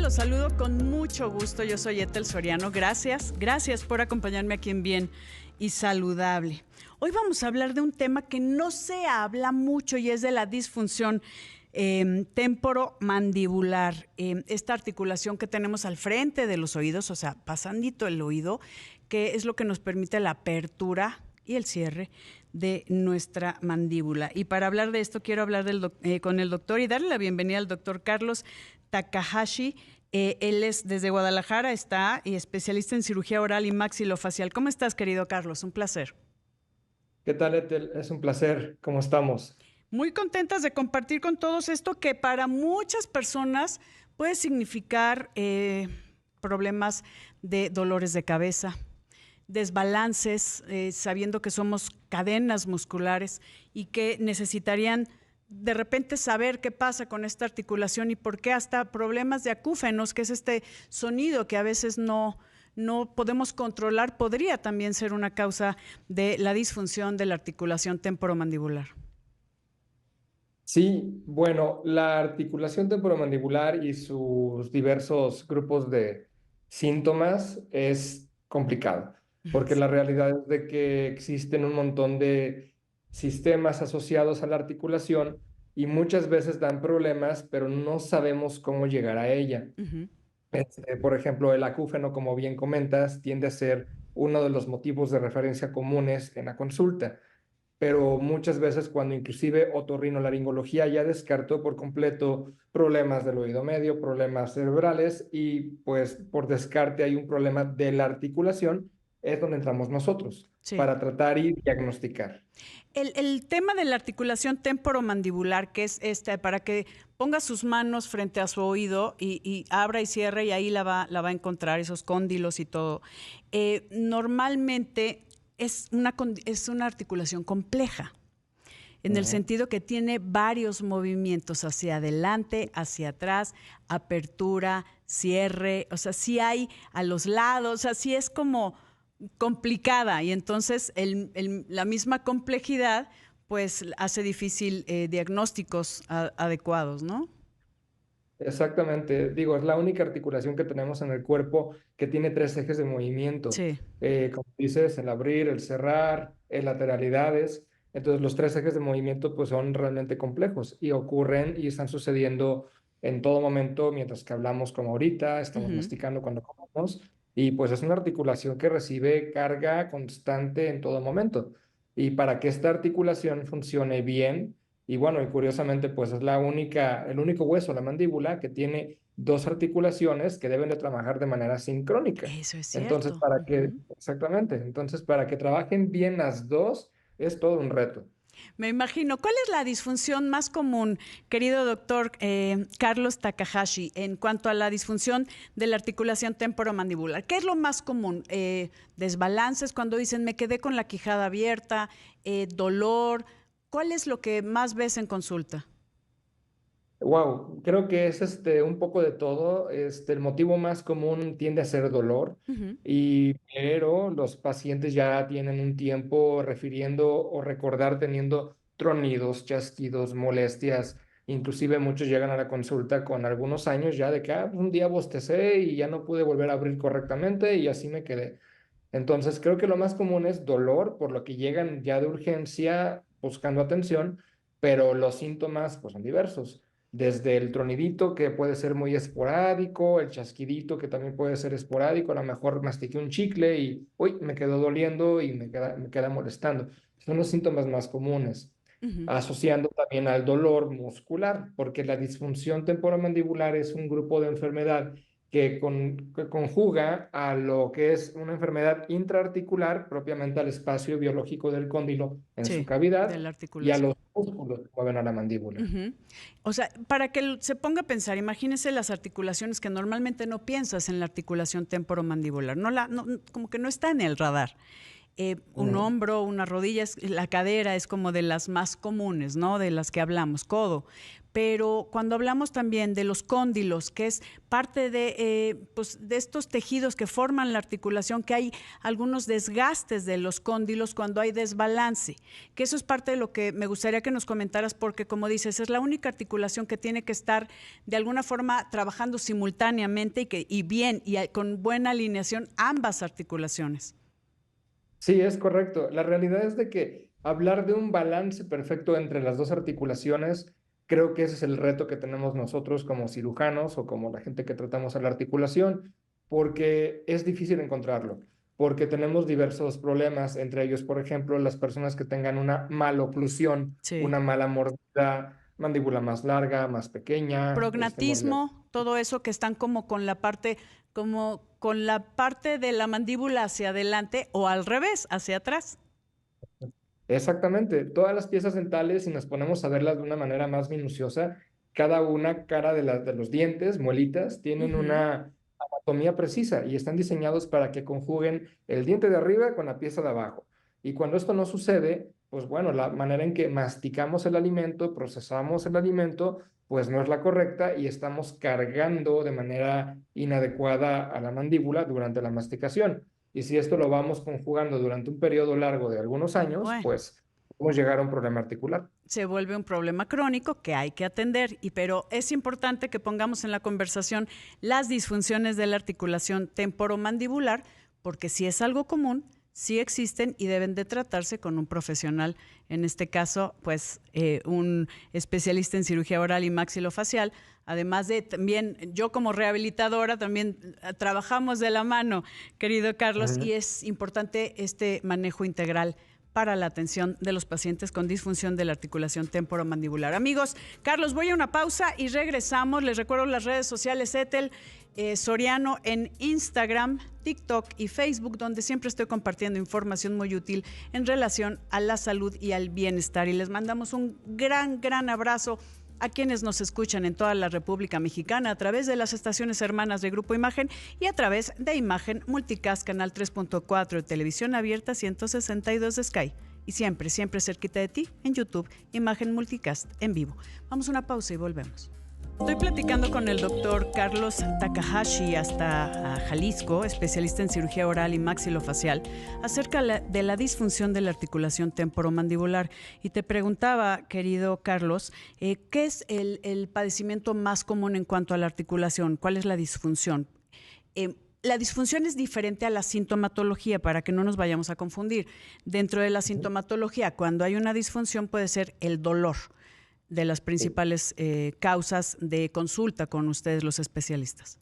Los saludo con mucho gusto. Yo soy Ethel Soriano. Gracias por acompañarme aquí en Bien y Saludable. Hoy vamos a hablar de un tema que no se habla mucho y es de la disfunción temporomandibular. Esta articulación que tenemos al frente de los oídos, o sea, pasandito el oído, que es lo que nos permite la apertura y el cierre de nuestra mandíbula. Y para hablar de esto quiero hablar con el doctor y darle la bienvenida al doctor Carlos Takahashi. Él es desde Guadalajara, está y especialista en cirugía oral y maxilofacial. ¿Cómo estás, querido Carlos? Un placer. ¿Qué tal, Ethel? Es un placer. ¿Cómo estamos? Muy contentas de compartir con todos esto que para muchas personas puede significar problemas de dolores de cabeza, desbalances, sabiendo que somos cadenas musculares y que necesitarían de repente saber qué pasa con esta articulación y por qué hasta problemas de acúfenos, que es este sonido que a veces no podemos controlar, podría también ser una causa de la disfunción de la articulación temporomandibular. Sí, bueno, la articulación temporomandibular y sus diversos grupos de síntomas es complicado, porque la Sí. realidad es de que existen un montón de sistemas asociados a la articulación y muchas veces dan problemas, pero no sabemos cómo llegar a ella. Uh-huh. Por ejemplo, el acúfeno, como bien comentas, tiende a ser uno de los motivos de referencia comunes en la consulta, pero muchas veces cuando inclusive otorrinolaringología ya descartó por completo problemas del oído medio, problemas cerebrales y pues por descarte hay un problema de la articulación, es donde entramos nosotros Sí. para tratar y diagnosticar. El tema de la articulación temporomandibular, que es para que ponga sus manos frente a su oído y abra y cierre y ahí la va a encontrar, esos cóndilos y todo. Normalmente es una articulación compleja, en el Ujú. sentido que tiene varios movimientos hacia adelante, hacia atrás, apertura, cierre, o sea, sí hay a los lados, o sea, sí es como complicada y entonces la misma complejidad pues hace difícil diagnósticos adecuados, ¿no? Exactamente, digo, es la única articulación que tenemos en el cuerpo que tiene tres ejes de movimiento. Sí. Como dices, el abrir, el cerrar, lateralidades. Entonces, los tres ejes de movimiento pues son realmente complejos y ocurren y están sucediendo en todo momento mientras que hablamos como ahorita, estamos Uh-huh. masticando cuando comemos y pues es una articulación que recibe carga constante en todo momento. Y para que esta articulación funcione bien, y bueno, y curiosamente, pues es el único hueso, la mandíbula, que tiene dos articulaciones que deben de trabajar de manera sincrónica. Eso es Entonces, cierto. Uh-huh. exactamente, entonces para que trabajen bien las dos es todo un reto. Me imagino. ¿Cuál es la disfunción más común, querido doctor Carlos Takahashi, en cuanto a la disfunción de la articulación temporomandibular? ¿Qué es lo más común? Desbalances, cuando dicen me quedé con la quijada abierta, dolor. ¿Cuál es lo que más ves en consulta? Wow, creo que es un poco de todo. El motivo más común tiende a ser dolor, Uh-huh. pero los pacientes ya tienen un tiempo refiriendo o recordar teniendo tronidos, chasquidos, molestias. Inclusive muchos llegan a la consulta con algunos años ya de que un día bostecé y ya no pude volver a abrir correctamente y así me quedé. Entonces creo que lo más común es dolor, por lo que llegan ya de urgencia buscando atención, pero los síntomas pues son diversos desde el tronidito que puede ser muy esporádico, el chasquidito que también puede ser esporádico, a lo mejor mastiqué un chicle y, uy, me quedó doliendo y me queda molestando. Son los síntomas más comunes, Uh-huh. asociando también al dolor muscular, porque la disfunción temporomandibular es un grupo de enfermedad que conjuga a lo que es una enfermedad intraarticular, propiamente al espacio biológico del cóndilo en su Sí, de cavidad, la y a los articulación. músculos que mueven a la mandíbula. Ujú. O sea, para que se ponga a pensar, imagínese las articulaciones que normalmente no piensas en la articulación temporomandibular, como que no está en el radar. Un Ujú. hombro, una rodilla, la cadera es como de las más comunes, ¿no? De las que hablamos, codo. pero cuando hablamos también de los cóndilos, que es parte pues de estos tejidos que forman la articulación, que hay algunos desgastes de los cóndilos cuando hay desbalance, que eso es parte de lo que me gustaría que nos comentaras, porque como dices, es la única articulación que tiene que estar de alguna forma trabajando simultáneamente y con buena alineación ambas articulaciones. Sí, es correcto. La realidad es de que hablar de un balance perfecto entre las dos articulaciones, creo que ese es el reto que tenemos nosotros como cirujanos o como la gente que tratamos a la articulación, porque es difícil encontrarlo, porque tenemos diversos problemas, entre ellos, por ejemplo, las personas que tengan una maloclusión, Sí. una mala mordida, mandíbula más larga, más pequeña, mordida. Prognatismo, todo eso que están como con la parte de la mandíbula hacia adelante o al revés, hacia atrás. Exactamente, todas las piezas dentales, si nos ponemos a verlas de una manera más minuciosa, cada una cara de los dientes, muelitas, tienen Ujú. una anatomía precisa y están diseñados para que conjuguen el diente de arriba con la pieza de abajo. Y cuando esto no sucede, pues bueno, la manera en que masticamos el alimento, procesamos el alimento, pues no es la correcta y estamos cargando de manera inadecuada a la mandíbula durante la masticación. Y si esto lo vamos conjugando durante un periodo largo de algunos años, Bueno, pues podemos llegar a un problema articular. se vuelve un problema crónico que hay que atender, pero es importante que pongamos en la conversación las disfunciones de la articulación temporomandibular, porque si es algo común, sí existen y deben de tratarse con un profesional, en este caso, pues un especialista en cirugía oral y maxilofacial. Además de también, yo como rehabilitadora también trabajamos de la mano, querido Carlos, Ujú. y es importante este manejo integral para la atención de los pacientes con disfunción de la articulación temporomandibular. Amigos, Carlos, voy a una pausa y regresamos. Les recuerdo las redes sociales Etel Soriano en Instagram, TikTok y Facebook, donde siempre estoy compartiendo información muy útil en relación a la salud y al bienestar. Y les mandamos un gran abrazo a quienes nos escuchan en toda la República Mexicana a través de las estaciones hermanas de Grupo Imagen y a través de Imagen Multicast, canal 3.4 de televisión abierta, 162 de Sky. Y siempre cerquita de ti en YouTube, Imagen Multicast en vivo. Vamos a una pausa y volvemos. Estoy platicando con el doctor Carlos Takahashi hasta Jalisco, especialista en cirugía oral y maxilofacial, acerca de la disfunción de la articulación temporomandibular. Y te preguntaba, querido Carlos, ¿qué es el padecimiento más común en cuanto a la articulación? ¿Cuál es la disfunción? La disfunción es diferente a la sintomatología, para que no nos vayamos a confundir. Dentro de la sintomatología, cuando hay una disfunción, puede ser el dolor de las principales causas de consulta con ustedes, los especialistas.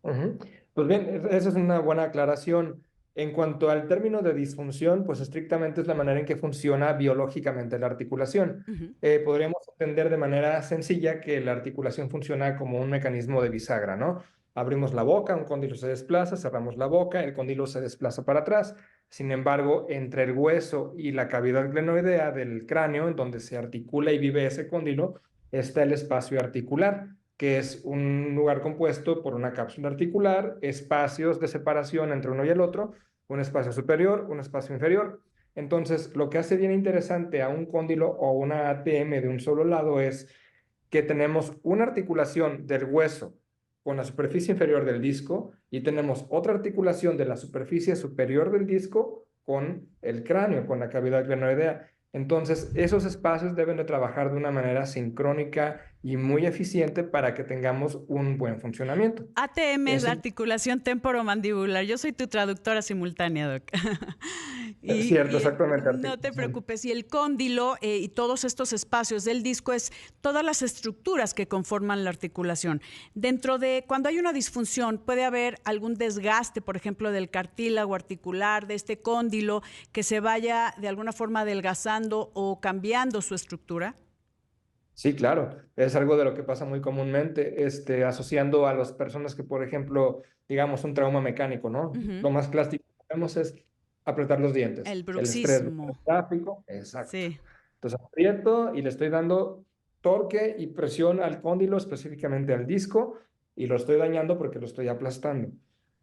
Ujú. Pues bien, esa es una buena aclaración. En cuanto al término de disfunción, pues estrictamente es la manera en que funciona biológicamente la articulación. Uh-huh. Podríamos entender de manera sencilla que la articulación funciona como un mecanismo de bisagra, ¿no? Abrimos la boca, un cóndilo se desplaza, cerramos la boca, el cóndilo se desplaza para atrás. Sin embargo, entre el hueso y la cavidad glenoidea del cráneo, en donde se articula y vive ese cóndilo, está el espacio articular, que es un lugar compuesto por una cápsula articular, espacios de separación entre uno y el otro, un espacio superior, un espacio inferior. Entonces, lo que hace bien interesante a un cóndilo o una ATM de un solo lado es que tenemos una articulación del hueso con la superficie inferior del disco y tenemos otra articulación de la superficie superior del disco con el cráneo, con la cavidad glenoidea. Entonces, esos espacios deben de trabajar de una manera sincrónica y muy eficiente para que tengamos un buen funcionamiento. ATM es la Eso articulación temporomandibular. Yo soy tu traductora simultánea, Doc. es cierto, exactamente. No te preocupes. Y el cóndilo y todos estos espacios del disco es todas las estructuras que conforman la articulación. Dentro de, cuando hay una disfunción, puede haber algún desgaste, por ejemplo, del cartílago articular, de este cóndilo, que se vaya de alguna forma adelgazando o cambiando su estructura. Sí, claro, es algo de lo que pasa muy comúnmente, asociando a las personas que, por ejemplo, digamos un trauma mecánico, ¿no? Ujú. Lo más clásico que vemos es apretar los dientes, El el estrés bruxismo. gráfico, exacto. Sí. Entonces aprieto y le estoy dando torque y presión al cóndilo, específicamente al disco, y lo estoy dañando porque lo estoy aplastando.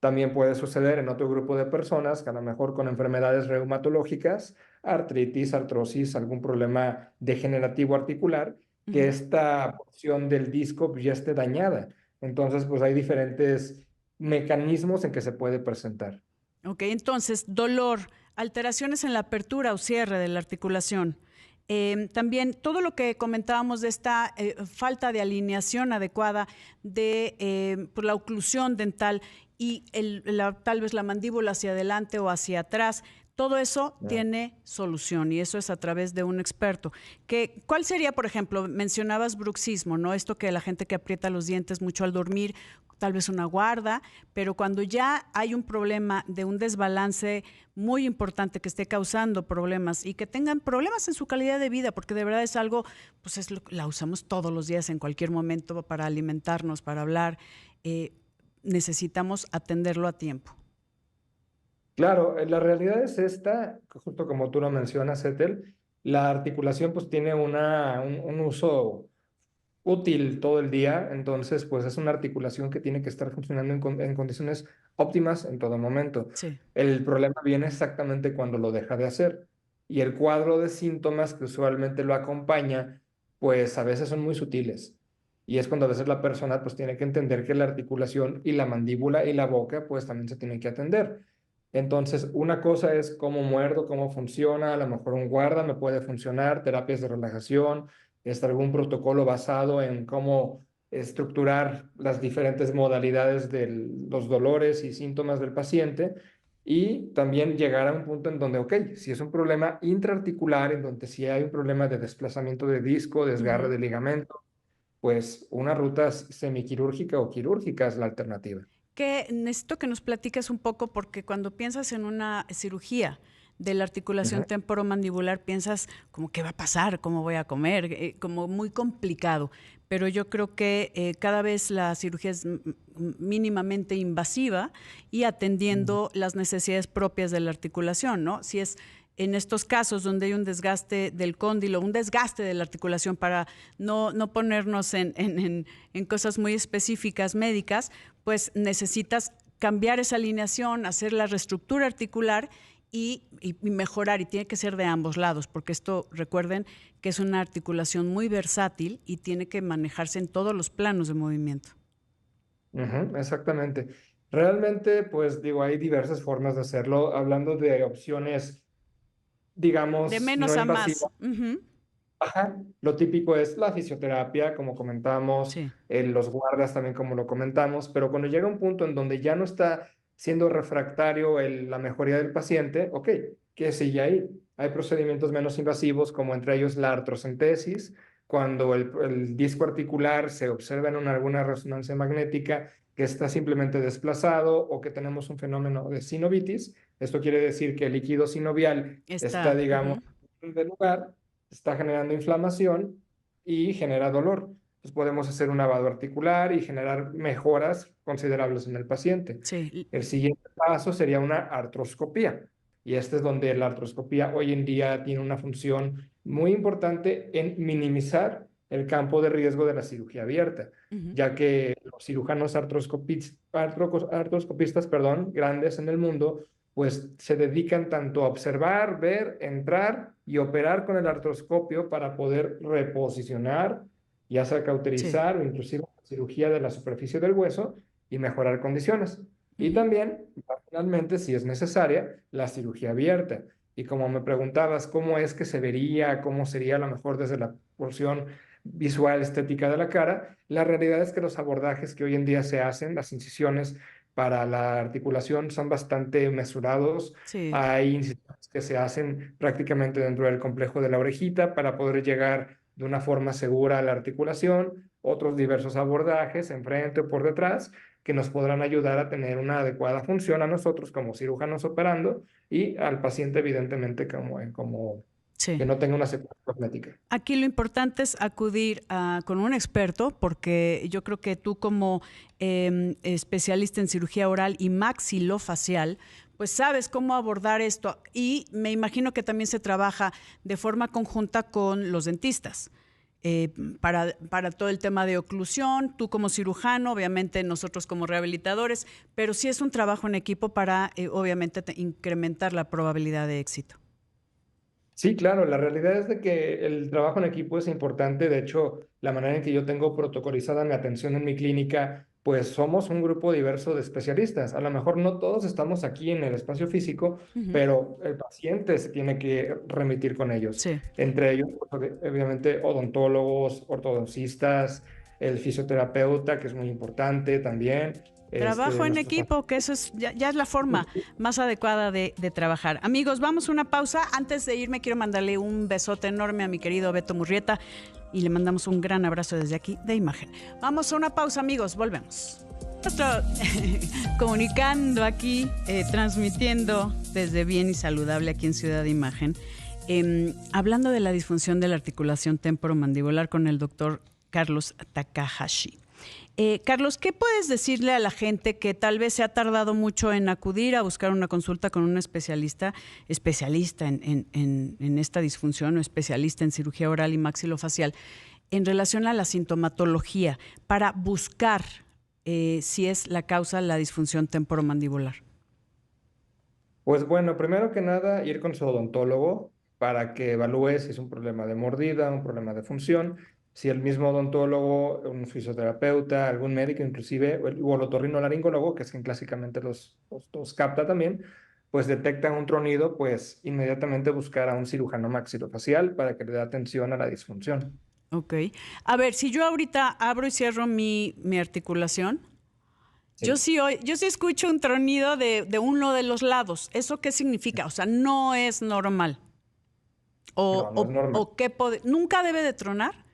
También puede suceder en otro grupo de personas que a lo mejor con enfermedades reumatológicas, artritis, artrosis, algún problema degenerativo articular, que Ujú. esta porción del disco pues, ya esté dañada. Entonces, pues hay diferentes mecanismos en que se puede presentar. Ok, entonces, dolor, alteraciones en la apertura o cierre de la articulación. También todo lo que comentábamos de esta falta de alineación adecuada de por la oclusión dental y tal vez la mandíbula hacia adelante o hacia atrás, todo eso ¿No? tiene solución y eso es a través de un experto. ¿Cuál sería, por ejemplo, mencionabas bruxismo, ¿no? Esto que la gente que aprieta los dientes mucho al dormir, tal vez una guarda, pero cuando ya hay un problema de un desbalance muy importante que esté causando problemas y que tengan problemas en su calidad de vida, porque de verdad es algo, pues la usamos todos los días en cualquier momento para alimentarnos, para hablar, eh, necesitamos atenderlo a tiempo. Claro, la realidad es esta, justo como tú lo mencionas, Ethel, la articulación pues tiene un uso útil todo el día, entonces pues es una articulación que tiene que estar funcionando en condiciones óptimas en todo momento. Sí. El problema viene exactamente cuando lo deja de hacer y el cuadro de síntomas que usualmente lo acompaña pues a veces son muy sutiles y es cuando a veces la persona pues tiene que entender que la articulación y la mandíbula y la boca pues también se tienen que atender. Entonces, una cosa es cómo muerdo, cómo funciona, a lo mejor un guarda me puede funcionar, terapias de relajación, algún protocolo basado en cómo estructurar las diferentes modalidades de los dolores y síntomas del paciente y también llegar a un punto en donde, ok, si es un problema intraarticular, en donde si hay un problema de desplazamiento de disco, desgarre Ujú. de ligamento, pues una ruta semiquirúrgica o quirúrgica es la alternativa. Que necesito que nos platiques un poco porque cuando piensas en una cirugía de la articulación Ujú. temporomandibular piensas como qué va a pasar, cómo voy a comer, como muy complicado. Pero yo creo que cada vez la cirugía es mínimamente invasiva y Ujú. atendiendo las necesidades propias de la articulación, ¿no? Si es en estos casos donde hay un desgaste del cóndilo, un desgaste de la articulación para no ponernos en cosas muy específicas médicas, pues necesitas cambiar esa alineación, hacer la reestructura articular y mejorar, y tiene que ser de ambos lados, porque esto, recuerden, que es una articulación muy versátil y tiene que manejarse en todos los planos de movimiento. Ujú, exactamente. Realmente, pues digo, hay diversas formas de hacerlo, hablando de opciones, De digamos, menos no a más. invasivas. Ujú. Ajá. Lo típico es la fisioterapia, como comentamos, Sí. los guardas también, como lo comentamos, pero cuando llega un punto en donde ya no está siendo refractario la mejoría del paciente, ok, ¿qué sigue ahí? Hay procedimientos menos invasivos, como entre ellos la artrocentesis, cuando el disco articular se observa en alguna resonancia magnética que está simplemente desplazado o que tenemos un fenómeno de sinovitis. Esto quiere decir que el líquido sinovial está, Está. digamos, Ujú. de lugar, está generando inflamación y genera dolor. Entonces podemos hacer un lavado articular y generar mejoras considerables en el paciente. Sí. El siguiente paso sería una artroscopía. Y este es donde la artroscopía hoy en día tiene una función muy importante en minimizar el campo de riesgo de la cirugía abierta, Ujú. ya que los cirujanos artroscopistas, perdón, grandes en el mundo pues se dedican tanto a observar, ver, entrar y operar con el artroscopio para poder reposicionar, ya sea Sí. cauterizar o inclusive cirugía de la superficie del hueso y mejorar condiciones. Y Ujú. también, finalmente, si es necesaria, la cirugía abierta. Y como me preguntabas cómo es que se vería, cómo sería a lo mejor desde la porción visual estética de la cara, la realidad es que los abordajes que hoy en día se hacen, las incisiones, para la articulación son bastante mesurados. Sí. Hay incisiones que se hacen prácticamente dentro del complejo de la orejita para poder llegar de una forma segura a la articulación. Otros diversos abordajes, enfrente o por detrás, que nos podrán ayudar a tener una adecuada función a nosotros como cirujanos operando y al paciente, evidentemente, como Sí. que no tenga una secuela cosmética. Aquí lo importante es acudir con un experto, porque yo creo que tú como especialista en cirugía oral y maxilofacial, pues sabes cómo abordar esto y me imagino que también se trabaja de forma conjunta con los dentistas. Para todo el tema de oclusión, tú como cirujano, obviamente nosotros como rehabilitadores, pero sí es un trabajo en equipo para, obviamente, incrementar la probabilidad de éxito. Sí, claro, la realidad es de que el trabajo en equipo es importante. De hecho, la manera en que yo tengo protocolizada mi atención en mi clínica, pues somos un grupo diverso de especialistas. A lo mejor no todos estamos aquí en el espacio físico, Ujú. pero el paciente se tiene que remitir con ellos. Sí. Entre ellos, pues, obviamente, odontólogos, ortodoncistas, el fisioterapeuta, que es muy importante también, Trabajo en nuestros equipo, que eso es, ya es la forma más adecuada de trabajar. Amigos, vamos a una pausa. Antes de irme, quiero mandarle un besote enorme a mi querido Beto Murrieta y le mandamos un gran abrazo desde aquí de Imagen. Vamos a una pausa, amigos, volvemos. Nuestro, comunicando aquí, transmitiendo desde Bien y Saludable aquí en Ciudad de Imagen, hablando de la disfunción de la articulación temporomandibular con el doctor Carlos Takahashi. Carlos, ¿qué puedes decirle a la gente que tal vez se ha tardado mucho en acudir a buscar una consulta con un especialista en esta disfunción o especialista en cirugía oral y maxilofacial en relación a la sintomatología para buscar si es la causa de la disfunción temporomandibular? Pues bueno, primero que nada, ir con su odontólogo para que evalúe si es un problema de mordida, un problema de función, si el mismo odontólogo, un fisioterapeuta, algún médico inclusive, o el otorrinolaringólogo, que es quien clásicamente los capta también, pues detectan un tronido, pues inmediatamente buscar a un cirujano maxilofacial para que le dé atención a la disfunción. Ok. A ver, si yo ahorita abro y cierro mi articulación, Sí, yo sí escucho un tronido de uno de los lados. ¿Eso qué significa? O sea, no es normal. no, no es normal. O nunca debe de tronar.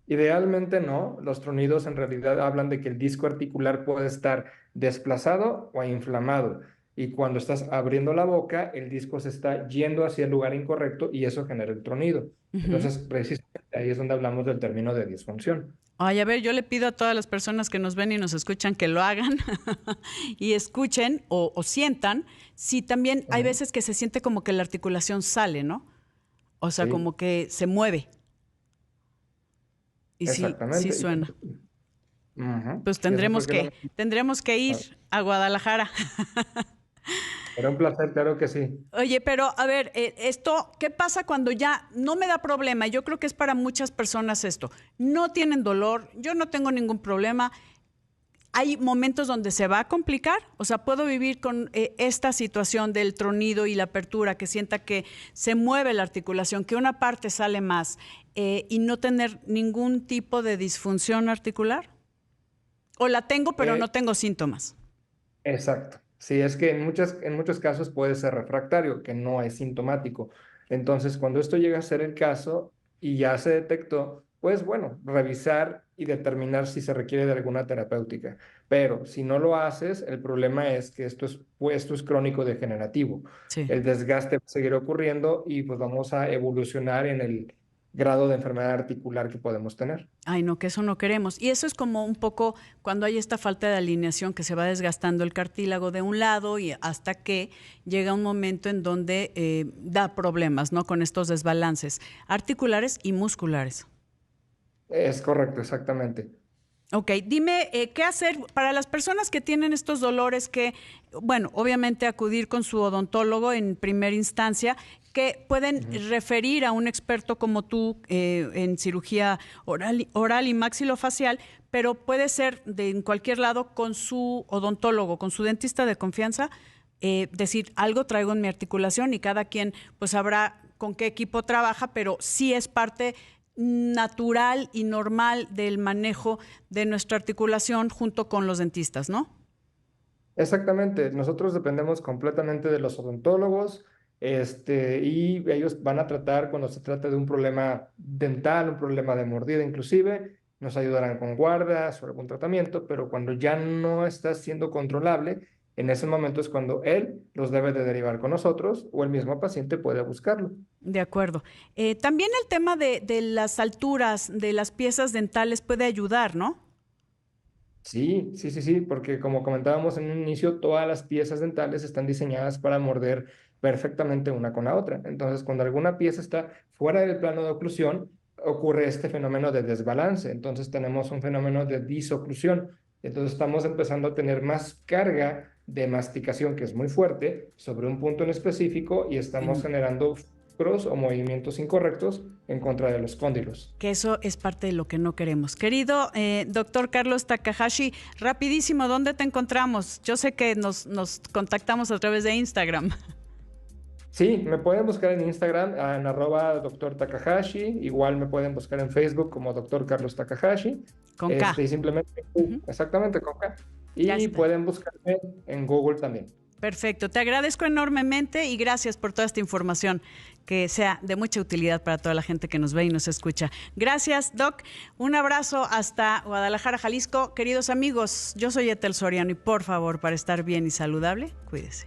Idealmente no, los tronidos en realidad hablan de que el disco articular puede estar desplazado o inflamado y cuando estás abriendo la boca, el disco se está yendo hacia el lugar incorrecto y eso genera el tronido. Ujú. Entonces, precisamente ahí es donde hablamos del término de disfunción. Ay, a ver, yo le pido a todas las personas que nos ven y nos escuchan que lo hagan y escuchen o sientan si también hay Ujú. veces que se siente como que la articulación sale, ¿no? O sea, Sí, como que se mueve. Y sí, sí exactamente. suena. Ujú. Pues Y eso fue que tendremos que ir a Guadalajara. era un placer, claro que sí. Oye, pero a ver, esto, ¿qué pasa cuando ya no me da problema? Yo creo que es para muchas personas esto. No tienen dolor, yo no tengo ningún problema. Hay momentos donde se va a complicar, o sea, puedo vivir con esta situación del tronido y la apertura, que sienta que se mueve la articulación, que una parte sale más y no tener ningún tipo de disfunción articular. O la tengo, pero Eh, no tengo síntomas. Exacto. Sí, es que en muchos casos puede ser refractario, que no es sintomático. Entonces, cuando esto llega a ser el caso y ya se detectó, pues bueno, revisar y determinar si se requiere de alguna terapéutica. Pero si no lo haces, el problema es que esto es crónico degenerativo. Sí. El desgaste va a seguir ocurriendo y pues vamos a evolucionar en el grado de enfermedad articular que podemos tener. Ay, no, que eso no queremos. Y eso es como un poco cuando hay esta falta de alineación que se va desgastando el cartílago de un lado y hasta que llega un momento en donde da problemas, ¿no? Con estos desbalances articulares y musculares. Es correcto, exactamente. Ok, dime, ¿qué hacer para las personas que tienen estos dolores que, bueno, obviamente acudir con su odontólogo en primera instancia, que pueden Ujú. referir a un experto como tú en cirugía oral y maxilofacial, pero puede ser en cualquier lado con su odontólogo, con su dentista de confianza, decir, algo traigo en mi articulación y cada quien pues sabrá con qué equipo trabaja, pero sí es parte natural y normal del manejo de nuestra articulación junto con los dentistas, ¿no? Exactamente, nosotros dependemos completamente de los odontólogos, y ellos van a tratar cuando se trata de un problema dental, un problema de mordida inclusive, nos ayudarán con guardas o algún tratamiento, pero cuando ya no está siendo controlable, en ese momento es cuando él los debe de derivar con nosotros o el mismo paciente puede buscarlo. De acuerdo. También el tema de las alturas de las piezas dentales puede ayudar, ¿no? Sí, sí, sí, sí, porque como comentábamos en un inicio, todas las piezas dentales están diseñadas para morder perfectamente una con la otra. Entonces, cuando alguna pieza está fuera del plano de oclusión, ocurre este fenómeno de desbalance. Entonces, tenemos un fenómeno de disoclusión. Entonces, estamos empezando a tener más carga de masticación, que es muy fuerte, sobre un punto en específico y estamos En- generando cross o movimientos incorrectos en contra de los cóndilos. Que eso es parte de lo que no queremos. Querido doctor Carlos Takahashi, rapidísimo, ¿dónde te encontramos? Yo sé que nos contactamos a través de Instagram. Sí, me pueden buscar en Instagram en @Dr. Takahashi, igual me pueden buscar en Facebook como Dr. Carlos Takahashi, Con K. Simplemente, exactamente con K, Ya y está. pueden buscarme en Google también. Perfecto, te agradezco enormemente y gracias por toda esta información que sea de mucha utilidad para toda la gente que nos ve y nos escucha. Gracias, Doc. Un abrazo hasta Guadalajara, Jalisco. Queridos amigos, yo soy Ethel Soriano y por favor, para estar bien y saludable, cuídese.